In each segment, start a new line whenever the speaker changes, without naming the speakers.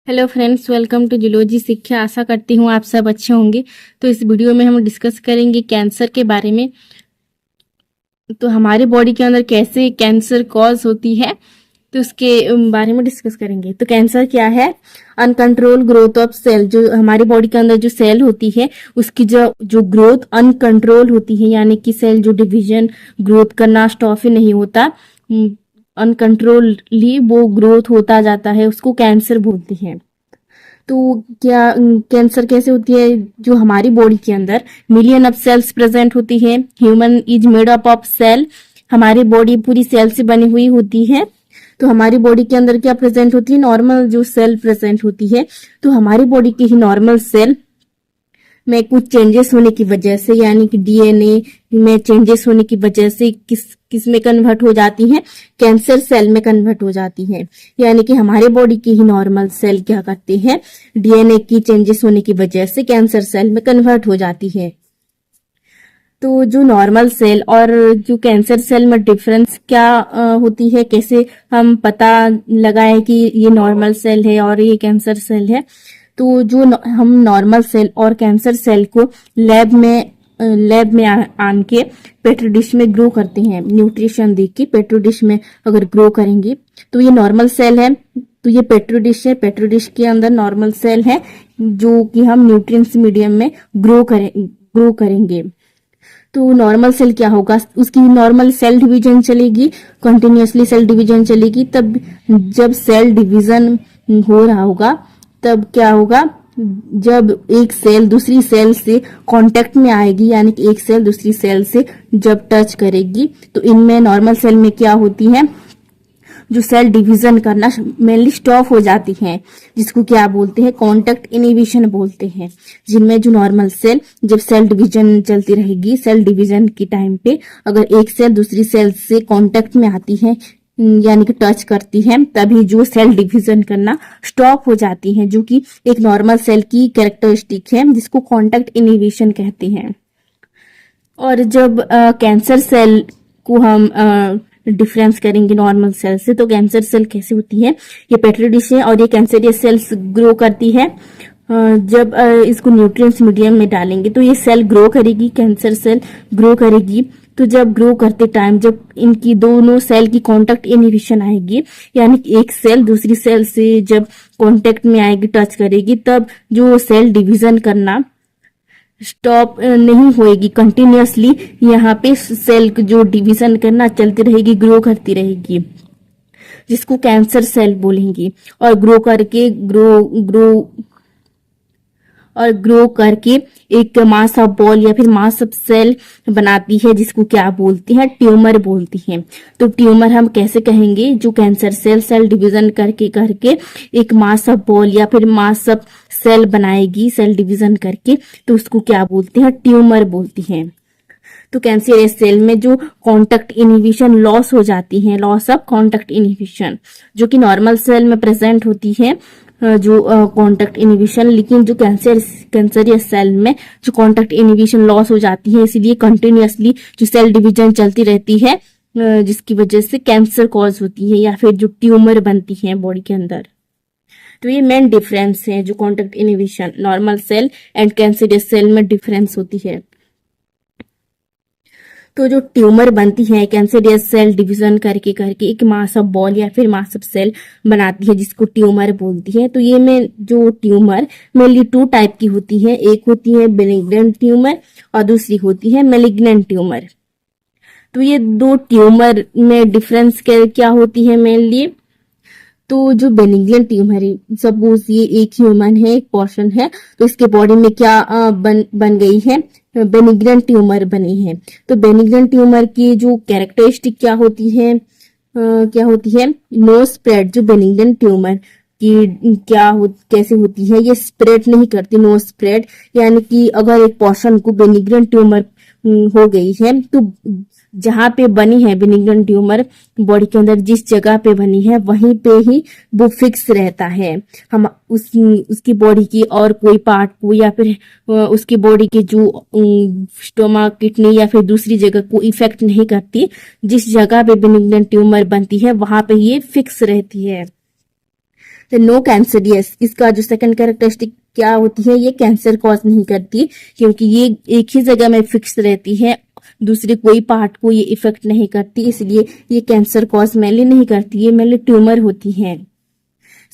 Hello friends, welcome to zoology Shiksha. आशा करती हूँ आप सब अच्छे होंगे। तो इस वीडियो में हम डिस्कस करेंगे कैंसर के बारे में। तो हमारे बॉडी के अंदर कैसे कैंसर कॉज होती है, तो उसके बारे में डिस्कस करेंगे। तो कैंसर क्या है? Uncontrol growth of cell. जो हमारी बॉडी के अंदर जो सेल होती है उसकी जो ग्रोथ अनकंट्रोल होती है, यानी कि सेल जो डिवीजन ग्रोथ करना स्टॉप ही नहीं होता, अनकंट्रोलली वो ग्रोथ होता जाता है, उसको कैंसर बोलते हैं। तो क्या कैंसर कैसे होती है? जो हमारी बॉडी के अंदर मिलियन ऑफ सेल्स प्रेजेंट होती है। Human is made up of cell. हमारी बॉडी पूरी सेल से बनी हुई होती है। तो हमारी बॉडी के अंदर क्या प्रेजेंट होती है? नॉर्मल जो सेल प्रेजेंट होती है। तो हमारी बॉडी की ही नॉर्मल सेल में कुछ चेंजेस होने की वजह से, यानी कि डीएनए में चेंजेस होने की वजह से किस में कन्वर्ट हो जाती है? कैंसर सेल में कन्वर्ट हो जाती है। यानी कि हमारे बॉडी की ही नॉर्मल सेल क्या करते हैं? डीएनए की चेंजेस होने की वजह से कैंसर सेल में कन्वर्ट हो जाती है। तो जो नॉर्मल सेल और जो कैंसर सेल में डिफरेंस क्या होती है, कैसे हम पता लगाएं कि ये नॉर्मल सेल है और ये कैंसर सेल है? तो जो हम नॉर्मल सेल और कैंसर सेल को लैब में आन के पेट्री डिश में ग्रो करते हैं। न्यूट्रिशन दे के पेट्री डिश में अगर ग्रो करेंगे तो ये नॉर्मल सेल है। तो ये पेट्री डिश है, पेट्री डिश के अंदर नॉर्मल सेल है जो कि हम न्यूट्रिएंट्स मीडियम में ग्रो करेंगे। तो नॉर्मल सेल क्या होगा? उसकी नॉर्मल सेल डिवीजन चलेगी, कंटिन्यूअसली सेल डिवीजन चलेगी। तब जब सेल डिवीजन हो रहा होगा तब क्या होगा? जब एक सेल दूसरी सेल से कांटेक्ट में आएगी, यानी कि एक सेल दूसरी सेल से जब टच करेगी, तो इनमें नॉर्मल सेल में क्या होती है? जो सेल डिवीजन करना मेनली स्टॉप हो जाती है, जिसको क्या बोलते हैं? कांटेक्ट इनहिबिशन बोलते हैं। जिनमें जो नॉर्मल सेल जब सेल डिवीजन चलती रहेगी, सेल डिवीजन की टाइम पे अगर एक सेल दूसरी सेल से कांटेक्ट में आती है, यानी कि टच करती है, तभी जो सेल डिवीजन करना स्टॉप हो जाती है, जो कि एक नॉर्मल सेल की कैरेक्टरिस्टिक है, जिसको कांटेक्ट इनहिबिशन कहते हैं। और जब कैंसर सेल को हम डिफरेंस करेंगे नॉर्मल सेल से, तो कैंसर सेल कैसे होती है? ये पेट्री डिश है और ये कैंसरियस सेल्स ग्रो करती है। जब इसको न्यूट्रिएंट्स मीडियम में डालेंगे तो ये सेल ग्रो करेगी, कैंसर सेल ग्रो करेगी। तो जब ग्रो करते टाइम जब इनकी दोनों सेल की कांटेक्ट इनहिबिशन आएगी, यानी कि एक सेल दूसरी सेल से जब कांटेक्ट में आएगी, टच करेगी, तब जो सेल डिवीजन करना स्टॉप नहीं होएगी, कंटिन्यूअसली यहाँ पे सेल जो डिवीजन करना चलती रहेगी, ग्रो करती रहेगी, जिसको कैंसर सेल बोलेंगे। और ग्रो करके एक मास ऑफ बॉल या फिर मास ऑफ सेल बनाती है, जिसको क्या बोलती हैं? ट्यूमर बोलती हैं। तो ट्यूमर हम कैसे कहेंगे? जो कैंसर सेल डिवीजन करके एक मास ऑफ बॉल या फिर मास ऑफ सेल बनाएगी सेल डिवीजन करके, तो उसको क्या बोलते हैं? ट्यूमर बोलती हैं। तो कैंसरियस सेल में जो कांटेक्ट इनहिबिशन लॉस हो जाती है, लॉस ऑफ कांटेक्ट इनहिबिशन, जो कि नॉर्मल सेल में प्रेजेंट होती है जो कांटेक्ट इनहिबिशन, लेकिन जो कैंसरियस सेल में जो कांटेक्ट इनहिबिशन लॉस हो जाती है, इसीलिए कंटिन्यूअसली जो सेल डिवीजन चलती रहती है, जिसकी वजह से कैंसर कॉज होती है या फिर जो ट्यूमर बनती है बॉडी के अंदर। तो ये मेन डिफरेंस है, जो contact inhibition normal cell and cancerous cell में डिफरेंस होती है। तो जो ट्यूमर बनती है कैंसरियस सेल डिवीजन करके एक मास ऑफ बॉल या फिर मास ऑफ सेल बनाती है, जिसको ट्यूमर बोलती है। तो ये में जो ट्यूमर मेनली 2 टाइप की होती है, एक होती है बेनिग्नेंट ट्यूमर और दूसरी होती है मैलिग्नेंट ट्यूमर। तो ये 2 ट्यूमर में डिफरेंस क्या होती है मेनली? तो जो बेनिग्नेंट ट्यूमर है, सपोज ये एक ह्यूमन है, एक पर्सन है, तो इसके बॉडी में क्या बन गई है? बेनिग्नेंट ट्यूमर बनी है। तो बेनिग्नेंट ट्यूमर की जो कैरेक्टरिस्टिक क्या होती है? Know spread. जो बेनिग्नेंट ट्यूमर की कैसे होती है? ये स्प्रेड नहीं करती, नो स्प्रेड। यानी कि अगर एक पर्सन को बेनिग्नेंट ट्यूमर हो गई है, तो जहां पे बनी है बेनिग्नेंट ट्यूमर बॉडी के अंदर, जिस जगह पे बनी है वहीं पे ही वो फिक्स रहता है। हम उसकी बॉडी की और कोई पार्ट को या फिर उसकी बॉडी के जो स्टोमक, किडनी या फिर दूसरी जगह को इफेक्ट नहीं करती। जिस जगह पे बेनिग्नेंट ट्यूमर बनती है वहां पे ये फिक्स रहती है। तो नो कैंसर, यस, इसका जो सेकंड कैरेक्टरिस्टिक क्या होती है, ये कैंसर कॉज नहीं करती क्योंकि ये एक ही जगह में फिक्स रहती है, दूसरे कोई पार्ट को ये इफेक्ट नहीं करती, इसलिए ये कैंसर कॉज मेनली नहीं करती, ये मेनली ट्यूमर होती है।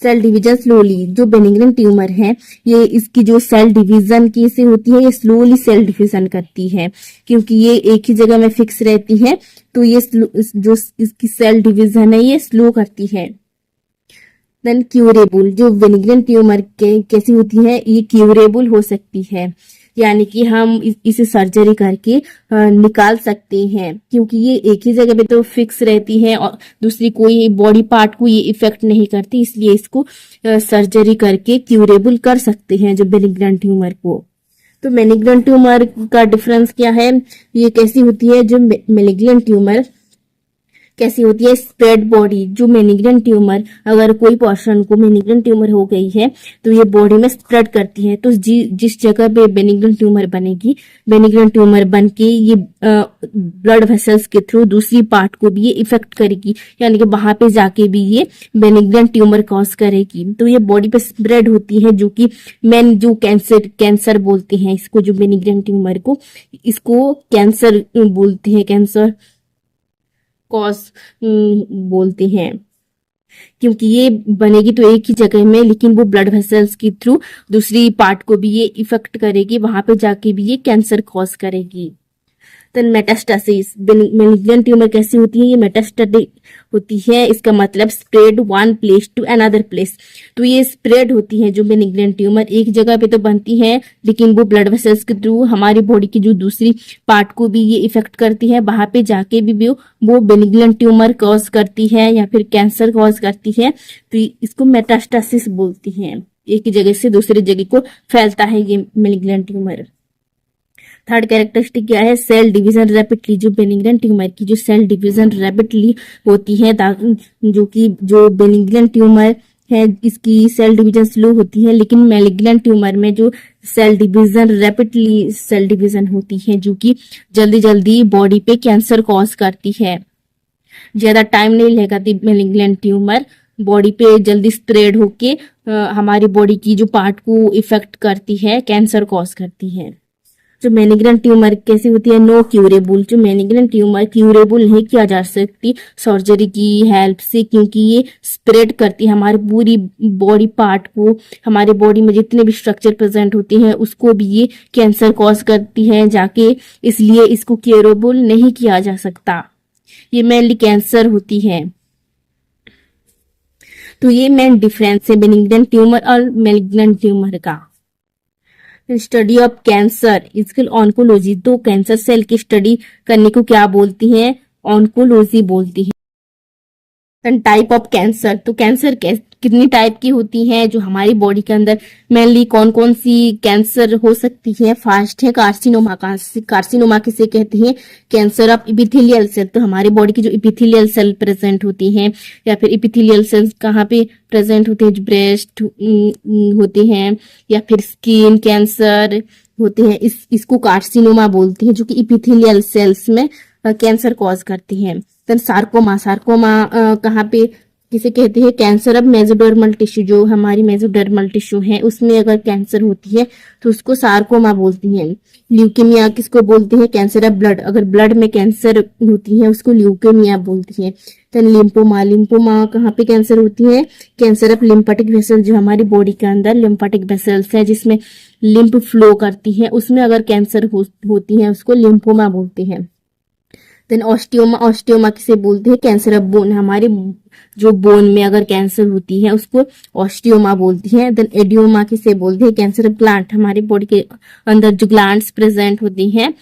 सेल डिवीजन स्लोली, जो बेनिग्न ट्यूमर है ये इसकी जो सेल डिवीजन की से होती है, ये स्लोली सेल डिवीजन करती है क्योंकि ये एक ही जगह में फिक्स रहती है, तो ये जो इसकी सेल डिवीजन है ये स्लो करती है। देन क्यूरेबल, जो बेनिग्न ट्यूमर के कैसी होती है, ये क्यूरेबल हो सकती है, यानी कि हम इसे सर्जरी करके निकाल सकते हैं क्योंकि ये एक ही जगह पे तो फिक्स रहती है और दूसरी कोई बॉडी पार्ट को ये इफेक्ट नहीं करती, इसलिए इसको सर्जरी करके क्यूरेबल कर सकते हैं जो बेनिग्न ट्यूमर को। तो मेलिग्नेंट ट्यूमर का डिफरेंस क्या है, ये कैसी होती है, जो मेलिग्नेंट ट्यूमर कैसी होती है, स्प्रेड बॉडी, जो मेनिग्नेंट ट्यूमर अगर कोई पर्सन को मेनिग्नेंट ट्यूमर हो गई है तो ये बॉडी में स्प्रेड करती है, तो जिस जगह पे बेनिग्नेंट ट्यूमर बनेगी, बेनिग्नेंट ट्यूमर बन के ये ब्लड वेसल्स के थ्रू दूसरी पार्ट को भी ये इफेक्ट करेगी, यानी कि वहां पे जाके भी ये बेनिग्नेंट ट्यूमर कॉज करेगी, तो ये बॉडी पे स्प्रेड होती है, जो कि मेन जो कैंसर बोलते हैं इसको, जो बेनिग्नेंट ट्यूमर को, इसको कैंसर बोलते हैं, कैंसर कॉज बोलते हैं क्योंकि ये बनेगी तो एक ही जगह में, लेकिन वो ब्लड वेसल्स के थ्रू दूसरी पार्ट को भी ये इफेक्ट करेगी, वहां पे जाके भी ये कैंसर कॉज करेगी। देन मेटास्टासिस, मेलिग्नेंट ट्यूमर कैसी होती है, ये मेटास्टेटिक होती है, इसका मतलब spread one place to another place, तो ये स्प्रेड होती है जो मेलिग्नेंट ट्यूमर, एक जगह पे तो बनती है लेकिन वो ब्लड वेसल्स के थ्रू हमारी बॉडी की जो दूसरी पार्ट को भी ये इफेक्ट करती है, वहां पे जाके भी वो मेलिग्नेंट ट्यूमर कॉज करती है या फिर कैंसर कॉज करती है, तो इसको मेटास्टासिस बोलती है, एक जगह से दूसरी जगह को फैलता है ये मेलिग्नेंट ट्यूमर। थर्ड कैरेक्टरिस्टिक क्या है, सेल डिवीजन रैपिडली, जो बेनिग्नेंट ट्यूमर की जो सेल डिवीजन रैपिडली होती है, जो कि जो बेनिग्नेंट ट्यूमर है इसकी सेल डिवीजन स्लो होती है, लेकिन मेलिग्नेंट ट्यूमर में जो cell division rapidly cell division होती है, जो कि जल्दी जल्दी बॉडी पे कैंसर कॉज करती है, ज्यादा टाइम नहीं लगाती मेलिग्नेंट ट्यूमर, बॉडी पे जल्दी स्प्रेड होके हमारी बॉडी की जो पार्ट को इफेक्ट करती है, कैंसर कॉज करती है। जो मेनिग्नेंट ट्यूमर कैसी होती है, नो क्यूरेबल, जो मेनिग्नेंट ट्यूमर क्यूरेबल नहीं किया जा सकती सर्जरी की हेल्प से क्योंकि ये स्प्रेड करती है हमारी पूरी बॉडी पार्ट को, हमारे बॉडी में जितने भी स्ट्रक्चर प्रेजेंट होते हैं उसको भी ये कैंसर कॉज करती है जाके, इसलिए इसको क्यूरेबल नहीं किया जा सकता, ये मेनली कैंसर होती है। तो ये मेन डिफरेंस है बेनिग्नेंट ट्यूमर और मेलिग्नेंट ट्यूमर का। स्टडी ऑफ कैंसर इसके ऑन्कोलॉजी, तो कैंसर सेल की स्टडी करने को क्या बोलती है, ऑन्कोलॉजी बोलती है। टाइप ऑफ कैंसर, तो कैंसर कितनी टाइप की होती है जो हमारी बॉडी के अंदर, मेनली कौन कौन सी कैंसर हो सकती है। फर्स्ट है कार्सिनोमा, कार्सिनोमा किसे कहते हैं, कैंसर ऑफ इपिथेलियल सेल, तो हमारी बॉडी की जो इपिथेलियल सेल प्रेजेंट होती हैं, या फिर इपिथेलियल सेल्स कहाँ पे प्रेजेंट होते हैं, जो ब्रेस्ट होते हैं या फिर स्किन कैंसर होते हैं, इसको कार्सिनोमा बोलते हैं, जो कि इपिथेलियल सेल्स में कैंसर कॉज करती है। देन सार्कोमा, कहाँ पे किसे कहते हैं, कैंसर ऑफ मेसोडर्मल टिश्यू, जो हमारी मेसोडर्मल टिश्यू है उसमें अगर कैंसर होती है तो उसको सार्कोमा बोलती हैं। ल्यूकेमिया किसको बोलते हैं, कैंसर ऑफ ब्लड, अगर ब्लड में कैंसर होती है उसको ल्यूकेमिया बोलती है। देन लिम्फोमा कहाँ पे कैंसर होती है, कैंसर ऑफ लिम्फेटिक वेसल, जो हमारी बॉडी के अंदर लिम्फेटिक वेसल्स है जिसमें लिम्फ फ्लो करती है, उसमें अगर कैंसर होती है उसको लिम्फोमा बोलते हैं। देन ऑस्टियोमा किसे बोलते हैं, कैंसर ऑफ बोन, हमारे जो बोन में अगर कैंसर होती है उसको ऑस्टियोमा बोलती है। देन एडियोमा किसे बोलते हैं, कैंसर ऑफ ग्लैंड, हमारे बॉडी के अंदर जो ग्लैंड्स प्रेजेंट होती हैं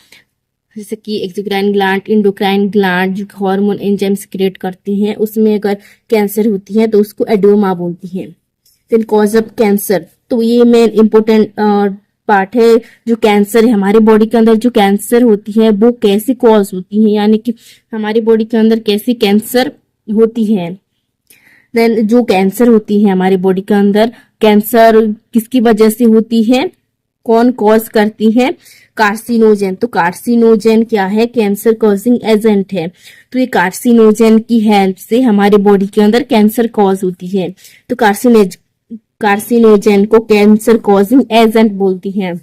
जैसे कि एक्सोक्राइन ग्लैंड, इंडोक्राइन ग्लैंड, जो हार्मोन एंजाइम सीक्रेट करती हैं, उसमें अगर कैंसर होती है तो उसको एडियोमा बोलती है। देन कॉज ऑफ कैंसर, तो ये मेन इंपॉर्टेंट पार्ट है, जो कैंसर है हमारे बॉडी के अंदर, जो कैंसर होती है वो कैसे कॉज होती है, यानी कि हमारी बॉडी के अंदर कैसी कैंसर होती है। देन जो कैंसर होती है हमारी बॉडी के अंदर, कैंसर किसकी वजह से होती है, कौन कॉज करती है, कार्सिनोजेन, तो कार्सिनोजेन क्या है, कैंसर कॉजिंग एजेंट है, तो ये कार्सिनोजेन की हेल्प से हमारे बॉडी के अंदर कैंसर कॉज होती है। तो कार्सिनोजेन को कैंसर कॉजिंग एजेंट बोलती हैं।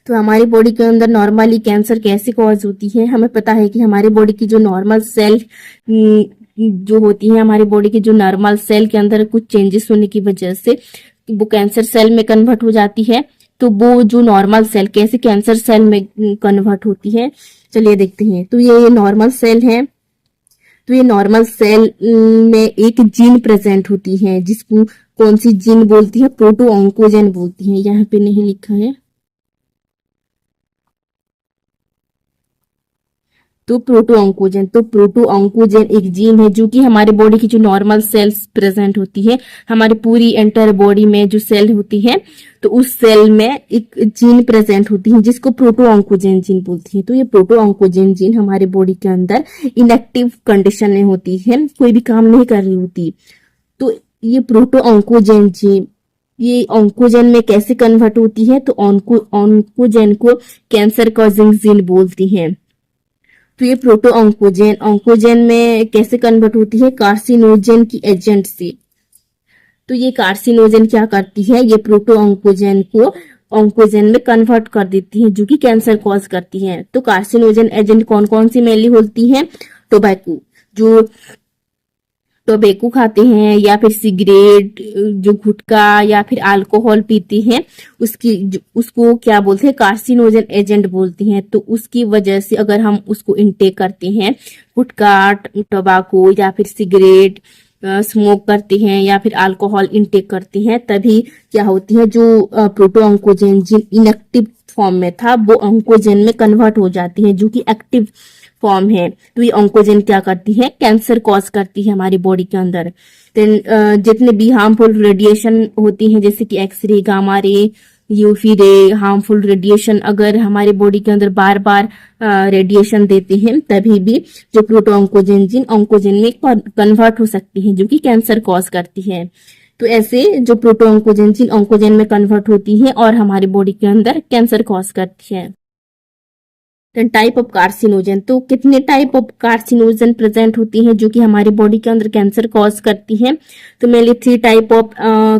तो हमारी बॉडी के अंदर नॉर्मली कैंसर कैसे कॉज होती है, हमें पता है कि हमारी बॉडी की जो नॉर्मल सेल जो होती है, हमारी बॉडी की जो नॉर्मल सेल के अंदर कुछ चेंजेस होने की वजह से वो कैंसर सेल में कन्वर्ट हो जाती है। तो वो जो नॉर्मल सेल कैसे कैंसर सेल में कन्वर्ट होती है, चलिए देखते हैं। तो ये नॉर्मल सेल है। तो ये नॉर्मल सेल में एक जीन प्रेजेंट होती है जिसको कौन सी जीन बोलती है, प्रोटो ऑन्कोजेन बोलती है। यहाँ पे नहीं लिखा है। तो प्रोटो ऑन्कोजेन एक जीन है जो कि हमारे बॉडी की जो नॉर्मल सेल्स प्रेजेंट होती है, हमारी पूरी एंटायर बॉडी में जो सेल होती है, तो उस सेल में एक जीन प्रेजेंट होती है जिसको प्रोटो ऑन्कोजेन जीन बोलती है। तो ये प्रोटो ऑन्कोजेन जीन हमारे बॉडी के अंदर इनएक्टिव कंडीशन में होती है, कोई भी काम नहीं कर रही होती। तो ये प्रोटो ऑन्कोजेन जीन ये ऑन्कोजेन में कैसे कन्वर्ट होती है, तो ऑन्कोजेन को कैंसर कॉजिंग जीन बोलती है। तो ये प्रोटो ऑन्कोजेन में कैसे कन्वर्ट होती है, कार्सिनोजेन की एजेंट से। तो ये कार्सिनोजेन क्या करती है, ये प्रोटो ऑन्कोजेन को ऑन्कोजेन में कन्वर्ट कर देती है जो कि कैंसर कॉज करती है। तो कार्सिनोजेन एजेंट कौन कौन सी मेनली होती है, टोबैको, जो टोबैको खाते हैं या फिर सिगरेट, जो गुटखा या फिर अल्कोहल पीते हैं, उसको क्या बोलते हैं, कार्सिनोजन एजेंट बोलते हैं। तो उसकी वजह से अगर हम उसको इनटेक करते हैं, गुटखा, टोबैको या फिर सिगरेट स्मोक करते हैं या फिर अल्कोहल इनटेक करते हैं, तभी क्या होती है, जो प्रोटो ऑन्कोजेन जिन इनएक्टिव फॉर्म में था वो ऑन्कोजेन में कन्वर्ट हो जाती है जो कि एक्टिव फॉर्म है। तो ये ऑन्कोजेन क्या करती है, कैंसर कॉज करती है हमारी बॉडी के अंदर। देन जितने भी हार्मफुल रेडिएशन होती हैं जैसे कि x ray, gamma ray, UV ray, harmful radiation अगर हमारे बॉडी के अंदर बार बार रेडिएशन देते हैं, तभी भी जो प्रोटो ऑन्कोजेन जीन ऑन्कोजेन में कन्वर्ट हो सकती है जो कि कैंसर कॉज करती है। तो ऐसे जो प्रोटो ऑन्कोजेन जीन ऑन्कोजेन में कन्वर्ट होती है और हमारी बॉडी के अंदर कैंसर कॉज करती है। टाइप ऑफ कार्सिनोजन, तो कितने टाइप ऑफ कार्सिनोजन प्रेजेंट होती हैं जो कि हमारी बॉडी के अंदर कैंसर कॉज करती हैं। तो mainly 3 type of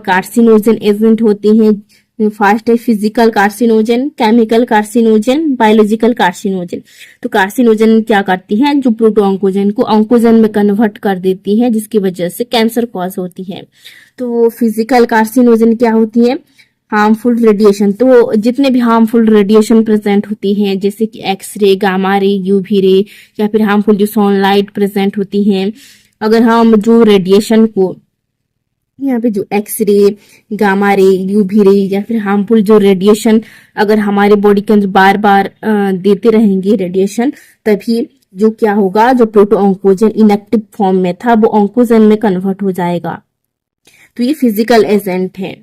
carcinogen agent होते हैं। फर्स्ट है physical carcinogen, chemical carcinogen, biological carcinogen. तो कार्सिनोजन क्या करती है, जो प्रोटो ऑन्कोजेन को ऑन्कोजेन में कन्वर्ट कर देती है जिसकी वजह से कैंसर कॉज होती है। तो फिजिकल कार्सिनोजन क्या होती है, हार्मफुल रेडिएशन। तो जितने भी हार्मफुल रेडिएशन प्रेजेंट होती हैं जैसे कि एक्सरे, गामा रे, यूवी रे या फिर हार्मफुल जो सनलाइट प्रेजेंट होती हैं, अगर हम जो रेडिएशन को यहाँ पे जो एक्सरे, गामा रे, यूवी रे या फिर हार्मफुल जो रेडिएशन अगर हमारे बॉडी के अंदर बार बार देते रहेंगे रेडिएशन, तभी जो क्या होगा, जो प्रोटो ऑन्कोजेन इनएक्टिव फॉर्म में था वो ऑन्कोजेन में कन्वर्ट हो जाएगा। तो ये फिजिकल एजेंट है।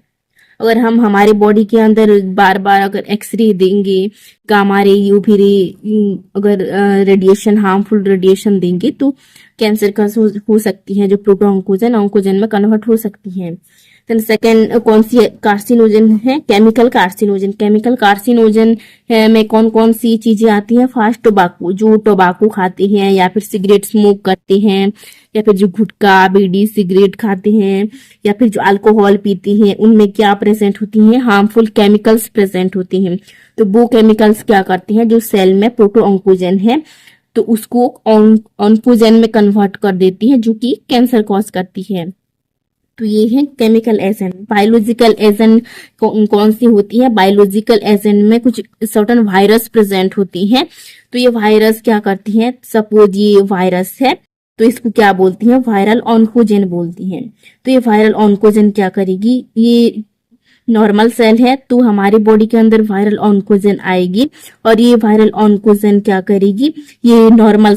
अगर हम हमारे बॉडी के अंदर बार बार अगर एक्सरे देंगे, गामा रे, यूवी रे अगर रेडिएशन, हार्मफुल रेडिएशन देंगे तो कैंसर का हो सकती है, जो प्रोटो ऑन्कोजेन में कन्वर्ट हो सकती है। देन सेकेंड कौन सी कार्सिनोजन है, केमिकल कार्सिनोजन। केमिकल कार्सिनोजन में कौन कौन सी चीजें आती हैं, फर्स्ट टोबैको, जो टोबैको खाते हैं या फिर सिगरेट स्मोक करते हैं या फिर जो गुटखा, बीड़ी, सिगरेट खाते हैं या फिर जो अल्कोहल पीते हैं, उनमें क्या प्रेजेंट होती हैं, हार्मफुल केमिकल्स प्रेजेंट होती हैं। तो वो केमिकल्स क्या करते हैं, जो सेल में प्रोटो ऑन्कोजेन है तो उसको ऑन्कोजेन में कन्वर्ट कर देती है जो कि कैंसर कॉज करती है। तो ये है केमिकल एजेंट। बायोलॉजिकल एजेंट कौन सी होती है, बायोलॉजिकल एजेंट में कुछ सर्टन वायरस प्रेजेंट होती है। तो ये वायरस क्या करती है, सपोज ये वायरस है तो इसको क्या बोलती है, वायरल ऑन्कोजेन बोलती है। तो ये वायरल ऑन्कोजेन क्या करेगी, ये नॉर्मल सेल है तो हमारी बॉडी के अंदर वायरल ऑन्कोजेन आएगी और ये वायरल ऑन्कोजेन क्या करेगी, ये नॉर्मल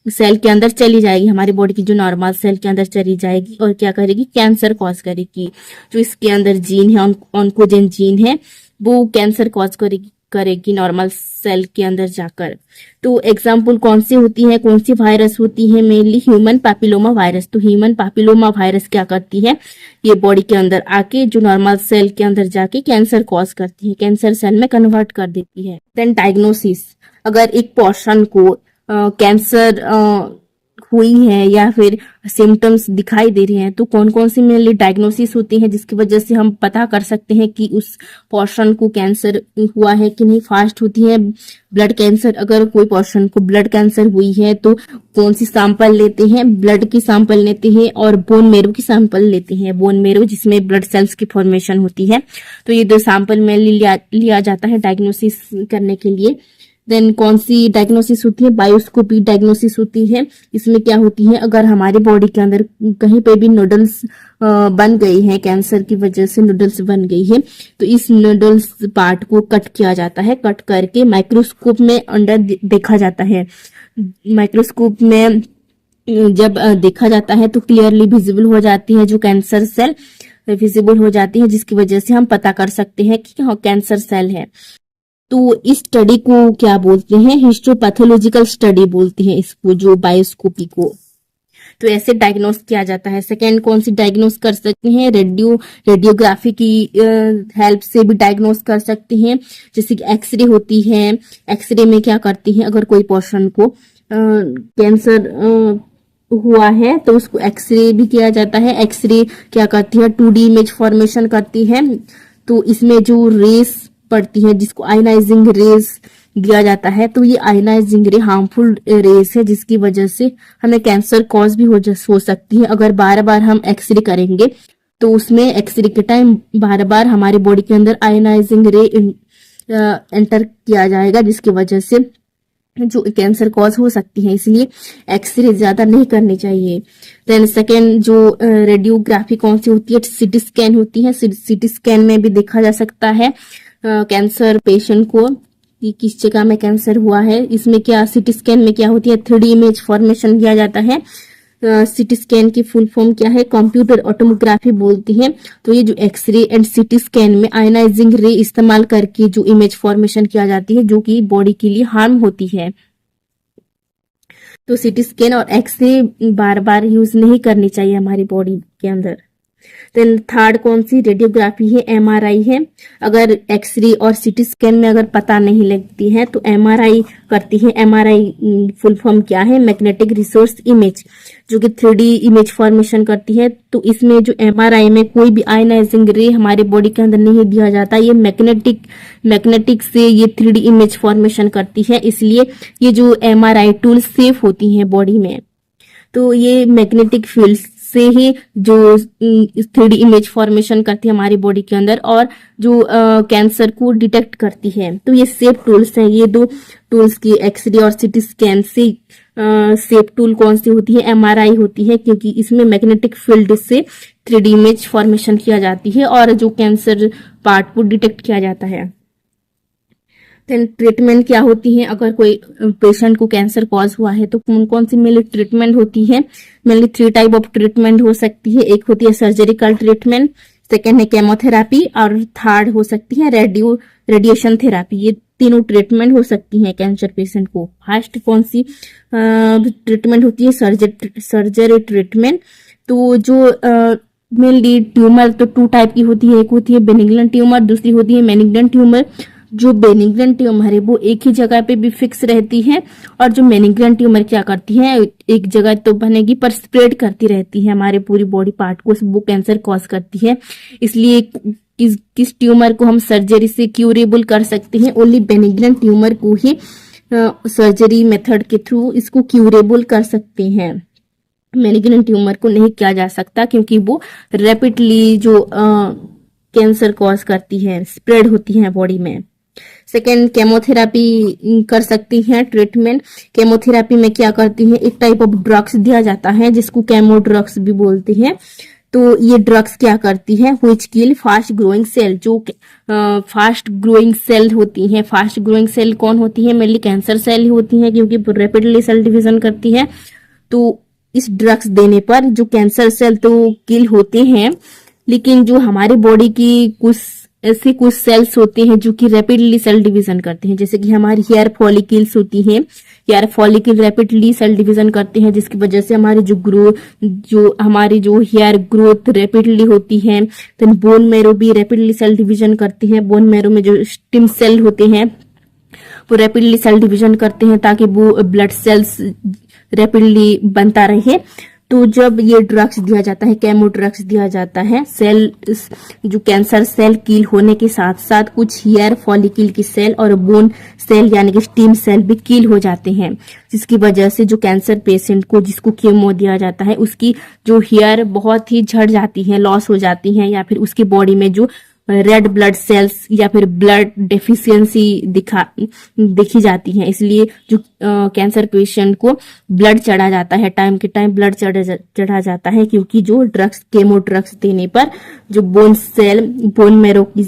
सेल के अंदर चली जाएगी, हमारी बॉडी की जो नॉर्मल सेल के अंदर चली जाएगी और क्या करेगी, कैंसर कॉज करेगी। जो इसके अंदर जीन है, ऑन्कोजेन जीन है, वो कैंसर कॉज करेगी नॉर्मल सेल के अंदर जाकर। तो एग्जाम्पल कौन सी होती है, कौन सी वायरस होती है, मेनली ह्यूमन पैपिलोमा वायरस। तो ह्यूमन पैपिलोमा वायरस क्या करती है, ये बॉडी के अंदर आके जो नॉर्मल सेल के अंदर जाके कैंसर कॉज करती है, कैंसर सेल में कन्वर्ट कर देती है। देन डायग्नोसिस, अगर एक पर्सन को कैंसर हुई है या फिर सिम्टम्स दिखाई दे रहे हैं, तो कौन कौन सी मेनली डायग्नोसिस होती है जिसकी वजह से हम पता कर सकते हैं कि उस पोर्शन को कैंसर हुआ है कि नहीं। फास्ट होती है ब्लड कैंसर, अगर कोई पोर्शन को ब्लड कैंसर हुई है तो कौन सी सैंपल लेते हैं, ब्लड की सैंपल लेते हैं और बोन मेरो की सैंपल लेते हैं। बोन मेरो जिसमें ब्लड सेल्स की फॉर्मेशन होती है, तो ये दो सैंपल में लिया जाता है डायग्नोसिस करने के लिए। देन कौन सी डायग्नोसिस होती है, बायोस्कोपी डायग्नोसिस होती है। इसमें क्या होती है, अगर हमारी बॉडी के अंदर कहीं पे भी नूडल्स बन गई है, कैंसर की वजह से नूडल्स बन गई है, तो इस नूडल्स पार्ट को कट किया जाता है। कट करके माइक्रोस्कोप में अंदर देखा जाता है। माइक्रोस्कोप में जब देखा जाता है तो क्लियरली विजिबल हो जाती है जो कैंसर सेल विजिबल हो जाती है, जिसकी वजह से हम पता कर सकते हैं कि हाँ कैंसर सेल है। तो इस स्टडी को क्या बोलते हैं, हिस्टोपैथोलॉजिकल स्टडी बोलते हैं इसको, जो बायोस्कोपी को। तो ऐसे डायग्नोस किया जाता है। सेकेंड कौन सी डायग्नोस कर सकते हैं, रेडियोग्राफी की हेल्प से भी डायग्नोस कर सकते हैं। जैसे कि एक्सरे होती है, एक्सरे में क्या करती है, अगर कोई पर्सन को कैंसर हुआ है तो उसको एक्सरे भी किया जाता है। एक्सरे क्या करती है, 2D इमेज फॉर्मेशन करती है। तो इसमें जो रेस पड़ती है जिसको आयनाइजिंग रेस दिया जाता है, तो ये आयनाइजिंग रे हार्मफुल रेस है जिसकी वजह से हमें कैंसर कॉज भी हो सकती है। अगर बार बार हम एक्सरे करेंगे तो उसमें एक्सरे के टाइम बार बार हमारी बॉडी के अंदर आयनाइजिंग रे एंटर किया जाएगा, जिसकी वजह से जो कैंसर कॉज हो सकती है। इसलिए एक्सरे ज्यादा नहीं करनी चाहिए। देन सेकेंड जो रेडियोग्राफी कौन सी होती है, सीटी स्कैन होती है। सीटी स्कैन में भी देखा जा सकता है कैंसर पेशेंट को कि किस जगह में कैंसर हुआ है। इसमें क्या, सीटी स्कैन में क्या होती है, 3D इमेज फॉर्मेशन किया जाता है। सीटी स्कैन की फुल फॉर्म क्या है, कंप्यूटर ऑटोमोग्राफी बोलती है। तो ये जो एक्सरे एंड सीटी स्कैन में आयनाइजिंग रे इस्तेमाल करके जो इमेज फॉर्मेशन किया जाती है, जो कि बॉडी के लिए हार्म होती है। तो सीटी स्कैन और एक्सरे बार बार यूज नहीं करनी चाहिए हमारी बॉडी के अंदर। देन थर्ड कौन सी, रेडियोग्राफी है, MRI है। अगर एक्सरे और सीटी स्कैन में अगर पता नहीं लगती है तो MRI करती है। MRI फुल फॉर्म क्या है, मैग्नेटिक रिसोर्स इमेज, जो कि 3D इमेज फॉर्मेशन करती है। तो इसमें जो MRI में कोई भी आयनाइजिंग रे हमारे बॉडी के अंदर नहीं दिया जाता, ये मैग्नेटिक से ये 3D इमेज फॉर्मेशन करती है। इसलिए ये जो MRI टूल सेफ होती है बॉडी में। तो ये मैग्नेटिक फील्ड से ही जो 3D इमेज फॉर्मेशन करती है हमारी बॉडी के अंदर और जो कैंसर को डिटेक्ट करती है। तो ये सेफ टूल्स हैं। ये दो टूल्स की एक्सरे और सीटी स्कैन से सेफ टूल कौन सी होती है, MRI होती है, क्योंकि इसमें मैग्नेटिक फील्ड से 3D इमेज फॉर्मेशन किया जाती है और जो कैंसर पार्ट को डिटेक्ट किया जाता है। देन ट्रीटमेंट क्या होती है, अगर कोई पेशेंट को कैंसर कॉज हुआ है तो कौन कौन सी मेनली ट्रीटमेंट होती है। मेनली 3 टाइप ऑफ ट्रीटमेंट हो सकती है। एक होती है सर्जिकल ट्रीटमेंट, सेकेंड है केमोथेरापी और थर्ड हो सकती है रेडिएशन थेरापी। ये तीनों ट्रीटमेंट हो सकती है कैंसर पेशेंट को। फर्स्ट कौन सी ट्रीटमेंट होती है, सर्जरी ट्रीटमेंट। तो जो मेनली ट्यूमर तो 2 टाइप की होती है, एक होती है बेनिग्नेंट ट्यूमर, दूसरी होती है मैलिग्नेंट ट्यूमर। जो बेनिग्नेंट ट्यूमर है वो एक ही जगह पे भी फिक्स रहती है और जो मैलिग्नेंट ट्यूमर क्या करती है, एक जगह तो बनेगी पर स्प्रेड करती रहती है हमारे पूरी बॉडी पार्ट को, वो कैंसर कॉज करती है। इसलिए किस ट्यूमर को हम सर्जरी से क्यूरेबल कर सकते हैं, ओनली बेनिग्नेंट ट्यूमर को ही सर्जरी मेथड के थ्रू इसको क्यूरेबल कर सकते हैं। मैलिग्नेंट ट्यूमर को नहीं किया जा सकता क्योंकि वो रैपिडली जो कैंसर कॉज करती है, स्प्रेड होती है बॉडी में। सेकेंड केमोथेरापी कर सकती हैं ट्रीटमेंट। केमोथेरापी में क्या करती है, एक टाइप ऑफ ड्रग्स दिया जाता है जिसको केमो ड्रग्स भी बोलते हैं। तो ये ड्रग्स क्या करती है, which kill fast growing cell. जो फास्ट ग्रोइंग सेल होती है, फास्ट ग्रोइंग सेल कौन होती है, मेनली कैंसर सेल ही होती है क्योंकि रैपिडली सेल डिवीजन करती है। तो इस ड्रग्स देने पर जो कैंसर सेल तो किल होते हैं, लेकिन जो हमारी बॉडी की कुछ सेल्स होते हैं जो कि रैपिडली सेल डिवीजन करते हैं, जैसे कि हमारी हेयर फॉलिकल्स होती हैं। Hair follicle rapidly cell division करते हैं जिसकी वजह से हमारी जो हेयर ग्रोथ रैपिडली होती है। देन बोन मैरो भी रैपिडली सेल डिवीजन करती है। बोन मैरो में जो स्टेम सेल होते हैं वो रैपिडली सेल डिवीजन करते हैं ताकि वो ब्लड सेल्स रैपिडली बनता रहे। तो जब ये ड्रग्स दिया जाता है, केमो ड्रग्स दिया जाता है, सेल जो कैंसर सेल किल होने के साथ साथ कुछ हेयर फॉलिकल की सेल और बोन सेल यानी कि स्टीम सेल भी किल हो जाते हैं, जिसकी वजह से जो कैंसर पेशेंट को जिसको केमो दिया जाता है उसकी जो हेयर बहुत ही झड़ जाती है, लॉस हो जाती है, या फिर उसकी बॉडी में जो रेड ब्लड सेल्स या फिर ब्लड डेफिशिएंसी देखी जाती है। इसलिए जो कैंसर पेशेंट को ब्लड चढ़ा जाता है, टाइम के टाइम ब्लड चढ़ा जाता है, क्योंकि जो ड्रग्स केमो ड्रग्स देने पर जो बोन सेल, बोन मेरो की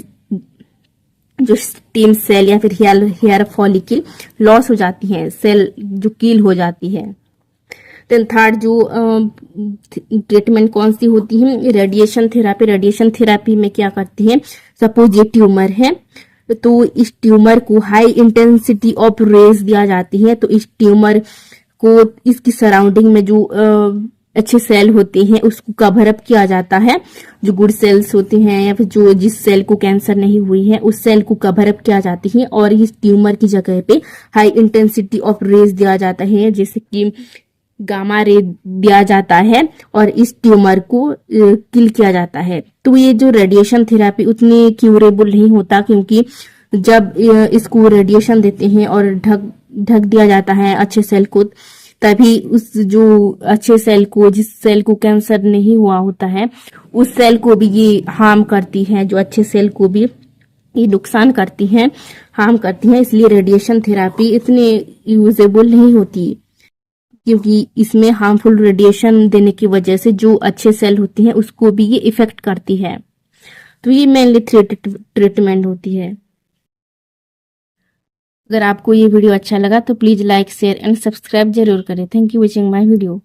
जो स्टीम सेल या फिर हेयर फॉलिकल लॉस हो जाती है, सेल जो किल हो जाती है। देन थर्ड जो ट्रीटमेंट कौन सी होती है, रेडिएशन थेरापी। रेडिएशन थेरापी में क्या करती है, सपोज ये ट्यूमर है तो इस ट्यूमर को हाई इंटेंसिटी ऑफ रेज दिया जाती है, तो इस ट्यूमर को इसकी सराउंडिंग में जो अच्छे सेल होते हैं उसको कवर अप किया जाता है, जो गुड सेल्स होते हैं या फिर जो जिस सेल को कैंसर नहीं हुई है उस सेल को कवर अप किया जाती है, और इस ट्यूमर की जगह पे हाई इंटेंसिटी ऑफ रेज दिया जाता है, जैसे कि गामा रे दिया जाता है, और इस ट्यूमर को किल किया जाता है। तो ये जो रेडिएशन थेरापी उतनी क्यूरेबल नहीं होता, क्योंकि जब इसको रेडिएशन देते हैं और ढक दिया जाता है अच्छे सेल को, तभी उस जो अच्छे सेल को, जिस सेल को कैंसर नहीं हुआ होता है उस सेल को भी ये हार्म करती है, जो अच्छे सेल को भी ये नुकसान करती हैं, हार्म करती हैं। इसलिए रेडिएशन थेरापी इतनी यूजेबल नहीं होती, क्योंकि इसमें हार्मफुल रेडिएशन देने की वजह से जो अच्छे सेल होती हैं उसको भी ये इफेक्ट करती है। तो ये मेनली ट्रीटमेंट होती है। अगर आपको ये वीडियो अच्छा लगा तो please like, share and subscribe जरूर करें। Thank you watching my video.